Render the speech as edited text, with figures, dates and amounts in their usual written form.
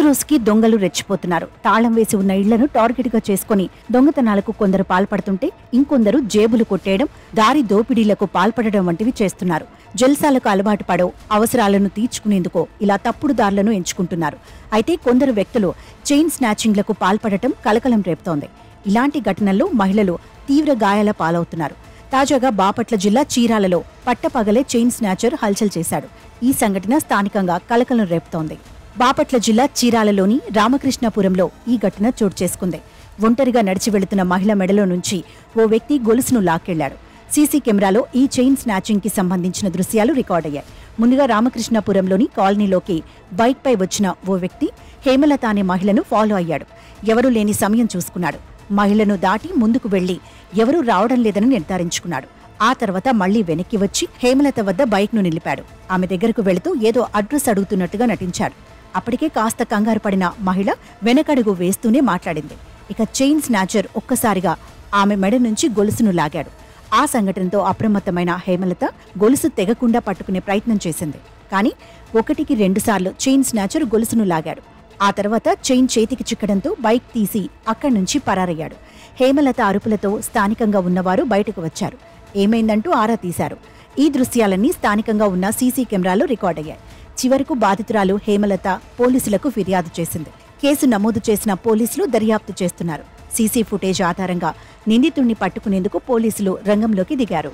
రోజుకి దొంగలు రెచ్చిపోతున్నారు. తాళం వేసి ఉన్న ఇళ్లను టార్గెట్ గా చేసుకుని దొంగతనాలకు కొందరు పాల్పడుతుంటే ఇంకొందరు జేబులు కొట్టేయడం, దారి దోపిడీలకు పాల్పడడం వంటివి చేస్తున్నారు. జల్సాలకు అలవాటు పడో, అవసరాలను తీర్చుకునేందుకో ఇలా తప్పుడు దారులను ఎంచుకుంటున్నారు. అయితే కొందరు వ్యక్తులు చైన్ స్నాచింగ్లకు పాల్పడటం కలకలం రేపుతోంది. ఇలాంటి ఘటనల్లో మహిళలు తీవ్ర గాయాల పాలవుతున్నారు. తాజాగా బాపట్ల జిల్లా చీరాలలో పట్టపగలే చైన్ స్నాచర్ హల్చల్ చేశాడు. ఈ సంఘటన స్థానికంగా కలకలం రేపుతోంది. బాపట్ల జిల్లా చీరాలలోని రామకృష్ణాపురంలో ఈ ఘటన చోటు చేసుకుంది. ఒంటరిగా నడిచి వెళుతున్న మహిళ మెడలో నుంచి ఓ వ్యక్తి గొలుసును లాక్కెళ్లాడు. సీసీ కెమెరాలో ఈ చైన్ స్నాచింగ్ కి సంబంధించిన దృశ్యాలు రికార్డయ్యాయి. ముందుగా రామకృష్ణాపురంలోని కాలనీలోకి బైక్పై వచ్చిన ఓ వ్యక్తి హేమలత అనే మహిళను ఫాలో అయ్యాడు. ఎవరూ లేని సమయం చూసుకున్నాడు. మహిళను దాటి ముందుకు వెళ్లి ఎవరూ రావడం లేదని నిర్ధారించుకున్నాడు. ఆ తర్వాత మళ్లీ వెనక్కి వచ్చి హేమలత వద్ద బైక్ను నిలిపాడు. ఆమె దగ్గరకు వెళుతూ ఏదో అడ్రస్ అడుగుతున్నట్టుగా నటించాడు. అప్పటికే కాస్త కంగారు పడిన మహిళ వెనకడుగు వేస్తూనే మాట్లాడింది. ఇక చైన్ స్నాచర్ ఒక్కసారిగా ఆమె మెడ నుంచి గొలుసును లాగాడు. ఆ సంఘటనతో అప్రమత్తమైన హేమలత గొలుసు తెగకుండా పట్టుకునే ప్రయత్నం చేసింది. కానీ 1కి 2 సార్లు చైన్ స్నాచర్ గొలుసును లాగాడు. ఆ తర్వాత చైన్ చేతికి చిక్కడంతో బైక్ తీసి అక్కడి నుంచి పరారయ్యాడు. హేమలత అరుపులతో స్థానికంగా ఉన్నవారు బయటకు వచ్చారు. ఏమైందంటూ ఆరా తీశారు. ఈ దృశ్యాలన్నీ స్థానికంగా ఉన్న సీసీ కెమెరాలో రికార్డయ్యాయి. చివరకు బాధితురాలు హేమలత పోలీసులకు ఫిర్యాదు చేసింది. కేసు నమోదు చేసిన పోలీసులు దర్యాప్తు చేస్తున్నారు. సీసీ ఫుటేజ్ ఆధారంగా నిందితుణ్ణి పట్టుకునేందుకు పోలీసులు రంగంలోకి దిగారు.